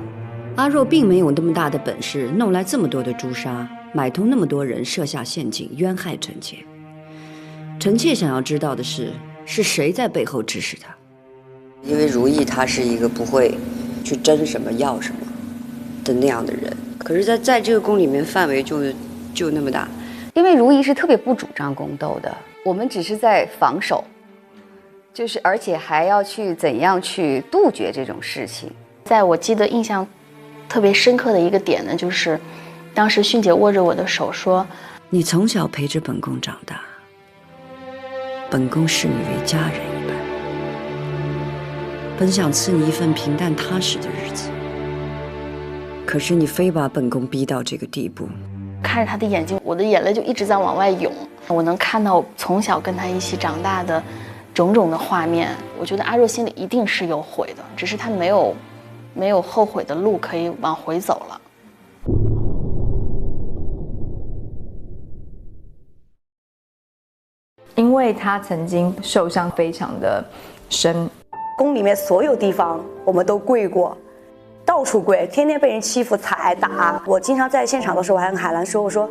阿若并没有那么大的本事，弄来这么多的朱砂，买通那么多人，设下陷阱，冤害臣妾。臣妾想要知道的是谁在背后指使他？因为如意她是一个不会去争什么要什么的那样的人，可是在这个宫里面范围就那么大。因为如意是特别不主张宫斗的，我们只是在防守，就是而且还要去怎样去杜绝这种事情。在我记得印象特别深刻的一个点呢，就是当时训姐握着我的手说：“你从小陪着本宫长大，本宫视你为家人一般，本想赐你一份平淡踏实的日子，可是你非把本宫逼到这个地步。”看着他的眼睛，我的眼泪就一直在往外涌。我能看到从小跟他一起长大的种种的画面。我觉得阿若心里一定是有悔的，只是他没有后悔的路可以往回走了。因为他曾经受伤非常的深，宫里面所有地方我们都跪过。到处跪，天天被人欺负、踩、打。我经常在现场的时候，我还跟海兰说：“我说，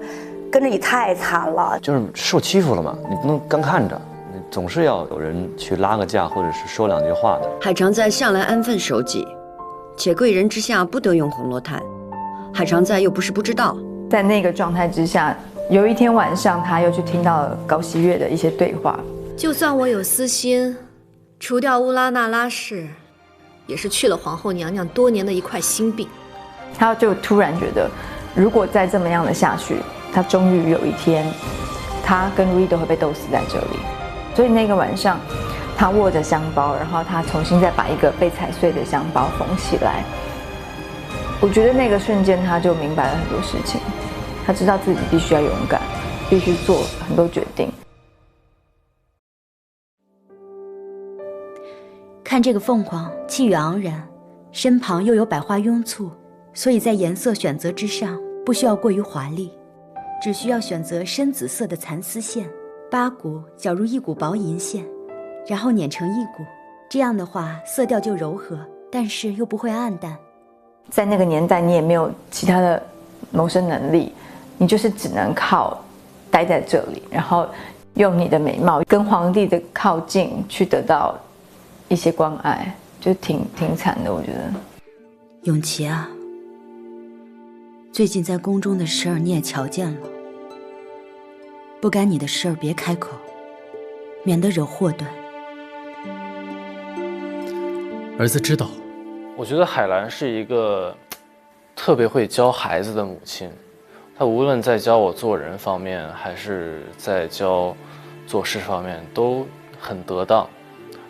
跟着你太惨了。”就是受欺负了嘛，你不能干看着，你总是要有人去拉个架，或者是说两句话的。海常在向来安分守己，且贵人之下不得用红罗炭。海常在又不是不知道，在那个状态之下，有一天晚上，他又去听到了高希月的一些对话。就算我有私心，除掉乌拉那拉氏，也是去了皇后娘娘多年的一块心病。他就突然觉得，如果再这么样的下去，他终于有一天，他跟如意都会被斗死在这里。所以那个晚上，他握着香包，然后他重新再把一个被踩碎的香包缝起来。我觉得那个瞬间，他就明白了很多事情，他知道自己必须要勇敢，必须做很多决定。看这个凤凰气宇昂然，身旁又有百花拥簇，所以在颜色选择之上不需要过于华丽，只需要选择深紫色的蚕丝线， 8股绞入1股薄银线，然后碾成1股，这样的话色调就柔和，但是又不会暗淡。在那个年代，你也没有其他的谋生能力，你就是只能靠待在这里，然后用你的美貌跟皇帝的靠近去得到一些关爱，就挺惨的，我觉得。永琪啊，最近在宫中的事儿你也瞧见了，不该你的事儿别开口，免得惹祸端。儿子知道。我觉得海兰是一个特别会教孩子的母亲，她无论在教我做人方面，还是在教做事方面都很得当，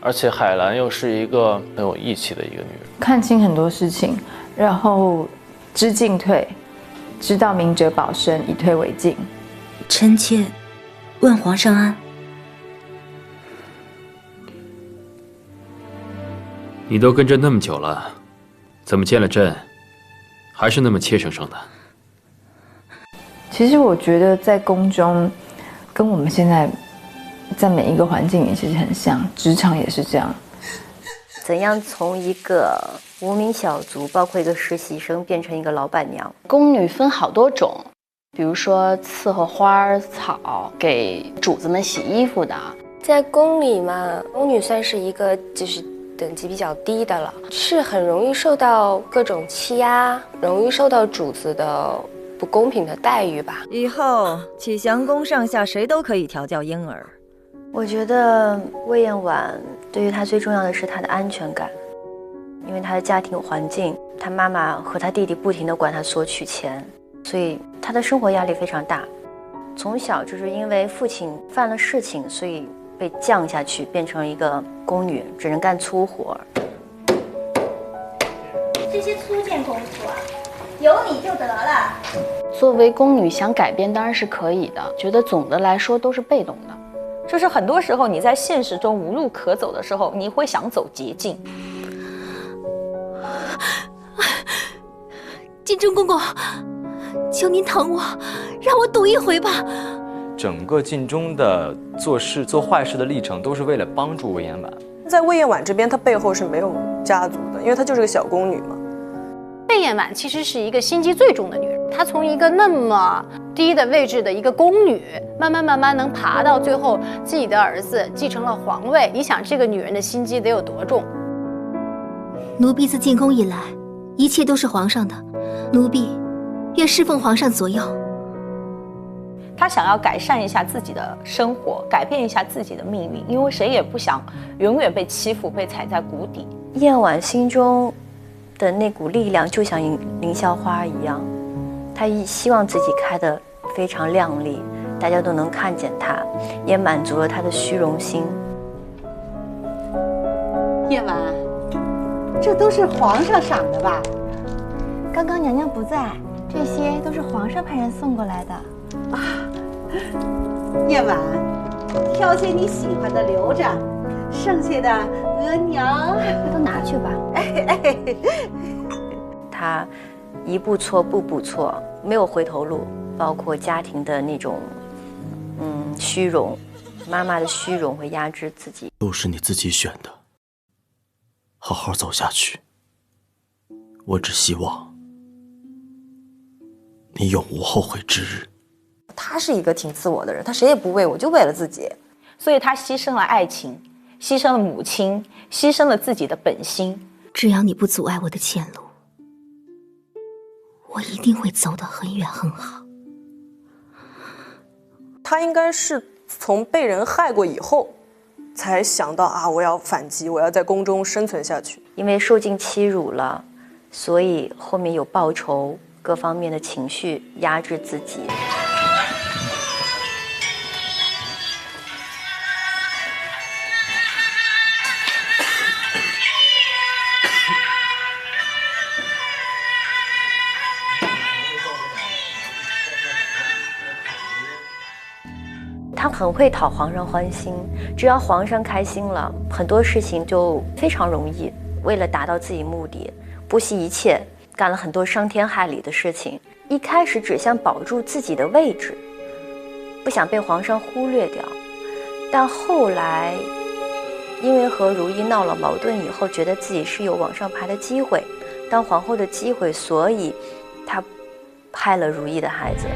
而且海兰又是一个很有义气的一个女人，看清很多事情，然后知进退，知道明哲保身，以退为进。臣妾问皇上安。你都跟着那么久了，怎么见了朕，还是那么怯生生的？其实我觉得在宫中，跟我们现在在每一个环境也其实很像，职场也是这样。怎样从一个无名小卒，包括一个实习生，变成一个老板娘？宫女分好多种，比如说伺候花草，给主子们洗衣服的。在宫里嘛，宫女算是一个就是等级比较低的了，是很容易受到各种欺压，容易受到主子的不公平的待遇吧。以后启祥宫上下谁都可以调教婴儿。我觉得魏嬿婉对于她最重要的是她的安全感，因为她的家庭环境，她妈妈和她弟弟不停地管她索取钱，所以她的生活压力非常大。从小就是因为父亲犯了事情，所以被降下去，变成一个宫女，只能干粗活。这些粗件功夫啊，有你就得了。作为宫女想改变当然是可以的，觉得总的来说都是被动的。就是很多时候你在现实中无路可走的时候，你会想走捷径。晋忠公公，求您疼我，让我赌一回吧。整个晋忠的做事做坏事的历程，都是为了帮助魏嬿婉。在魏嬿婉这边，她背后是没有家族的，因为她就是个小宫女嘛。魏嬿婉其实是一个心机最重的女人，她从一个那么低的位置的一个宫女，慢慢能爬到最后自己的儿子继承了皇位。你想这个女人的心机得有多重？奴婢自进宫以来，一切都是皇上的，奴婢愿侍奉皇上左右。她想要改善一下自己的生活，改变一下自己的命运，因为谁也不想永远被欺负，被踩在谷底。嬿婉心中的那股力量就像凌霄花一样，她希望自己开得非常亮丽，大家都能看见她，也满足了她的虚荣心。嬿婉，这都是皇上赏的吧？刚刚娘娘不在，这些都是皇上派人送过来的。啊，嬿婉，挑些你喜欢的留着，剩下的额娘都拿去吧。他一步错步步错，没有回头路，包括家庭的那种虚荣，妈妈的虚荣会压制自己。路是你自己选的，好好走下去。我只希望你永无后悔之日。他是一个挺自我的人，他谁也不为我，就为了自己，所以他牺牲了爱情，牺牲了母亲，牺牲了自己的本心。只要你不阻碍我的前路，我一定会走得很远很好。他应该是从被人害过以后，才想到啊，我要反击，我要在宫中生存下去。因为受尽欺辱了，所以后面有报仇，各方面的情绪压制自己。他很会讨皇上欢心，只要皇上开心了，很多事情就非常容易。为了达到自己目的，不惜一切，干了很多伤天害理的事情。一开始只想保住自己的位置，不想被皇上忽略掉，但后来因为和如意闹了矛盾以后，觉得自己是有往上爬的机会，当皇后的机会，所以他害了如意的孩子。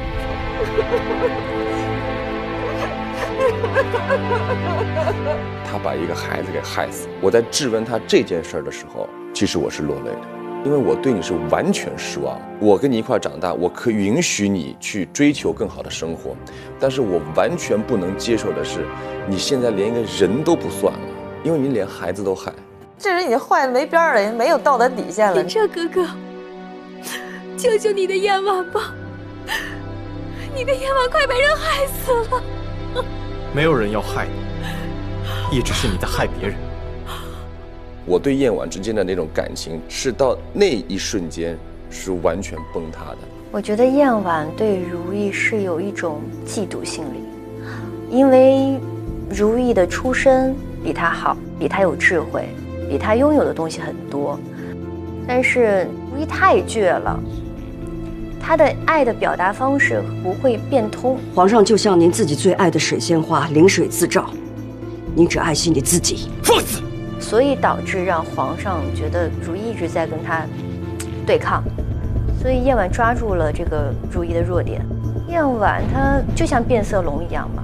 他把一个孩子给害死。我在质问他这件事的时候，其实我是落泪的，因为我对你是完全失望。我跟你一块长大，我可以允许你去追求更好的生活，但是我完全不能接受的是，你现在连一个人都不算了，因为你连孩子都害。这人已经坏的没边了，也没有道德底线了。这哥哥，救救你的燕婉吧！你的燕婉快被人害死了。没有人要害你，一直是你在害别人。我对燕婉之间的那种感情，是到那一瞬间是完全崩塌的。我觉得燕婉对如意是有一种嫉妒心理，因为如意的出身比她好，比她有智慧，比她拥有的东西很多，但是如意太倔了。他的爱的表达方式不会变通。皇上就像您自己最爱的水仙花，临水自照，您只爱惜你自己。放肆！所以导致让皇上觉得如意一直在跟他对抗，所以燕婉抓住了这个如意的弱点。燕婉她就像变色龙一样嘛，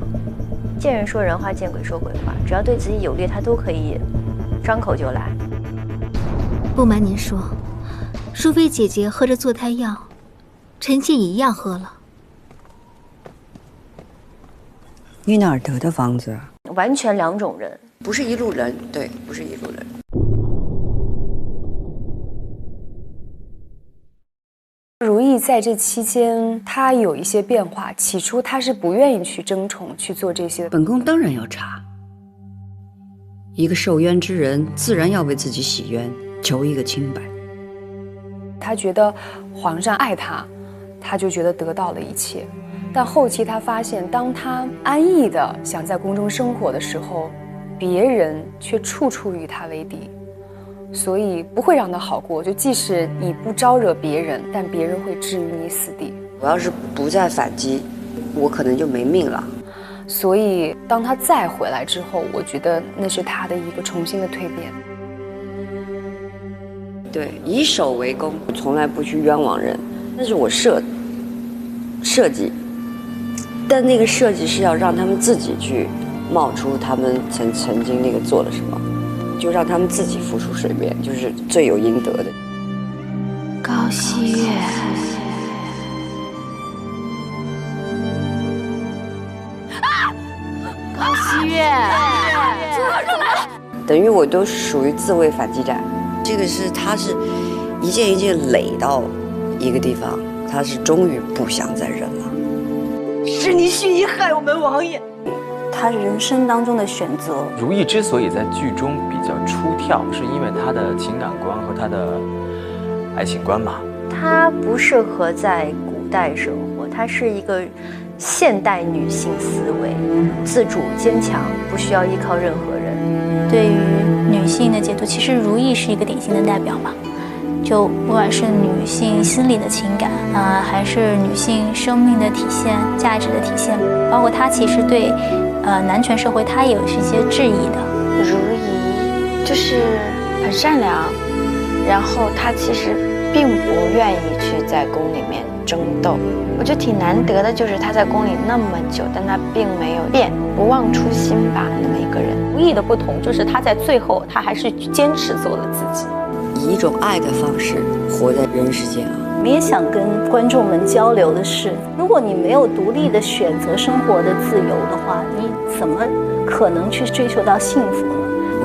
见人说人话，见鬼说鬼话，只要对自己有利，她都可以张口就来。不瞒您说，淑妃姐姐喝着坐胎药，臣妾一样喝了。你哪儿得的方子啊？完全两种人，不是一路人，对，不是一路人。如意在这期间，她有一些变化。起初她是不愿意去争宠，去做这些。本宫当然要查。一个受冤之人，自然要为自己洗冤，求一个清白。她觉得皇上爱她，她就觉得得到了一切。但后期她发现，当她安逸的想在宫中生活的时候，别人却处处与她为敌，所以不会让她好过。就即使你不招惹别人，但别人会置于你死地。我要是不再反击，我可能就没命了。所以当她再回来之后，我觉得那是她的一个重新的蜕变。对，以守为攻，我从来不去冤枉人，那是我设计。但那个设计是要让他们自己去冒出他们曾经那个做了什么，就让他们自己浮出水面，就是罪有应得的。高希月，高希月，等于我都属于自卫反击战。这个是他是一件一件垒到一个地方，他是终于不想再忍了。是你蓄意害我们王爷，他人生当中的选择。如意之所以在剧中比较出挑，是因为她的情感观和她的爱情观吧。她不适合在古代生活，她是一个现代女性思维，自主坚强，不需要依靠任何人。对于女性的解读，其实如意是一个典型的代表嘛。就不管是女性心理的情感还是女性生命的体现、价值的体现，包括她其实对男权社会她也有一些质疑的。如懿就是很善良，然后她其实并不愿意去在宫里面争斗。我觉得挺难得的，就是她在宫里那么久，但她并没有变，不忘初心吧，那么一个人。如懿的不同就是她在最后，她还是坚持做了自己。以一种爱的方式活在人世间啊！我们也想跟观众们交流的是，如果你没有独立的选择生活的自由的话，你怎么可能去追求到幸福呢？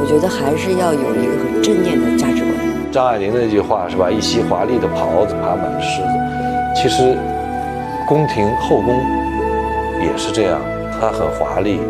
我觉得还是要有一个很正念的价值观。张爱玲的那句话是吧？一袭华丽的袍子，爬满了虱子。其实，宫廷后宫也是这样，它很华丽，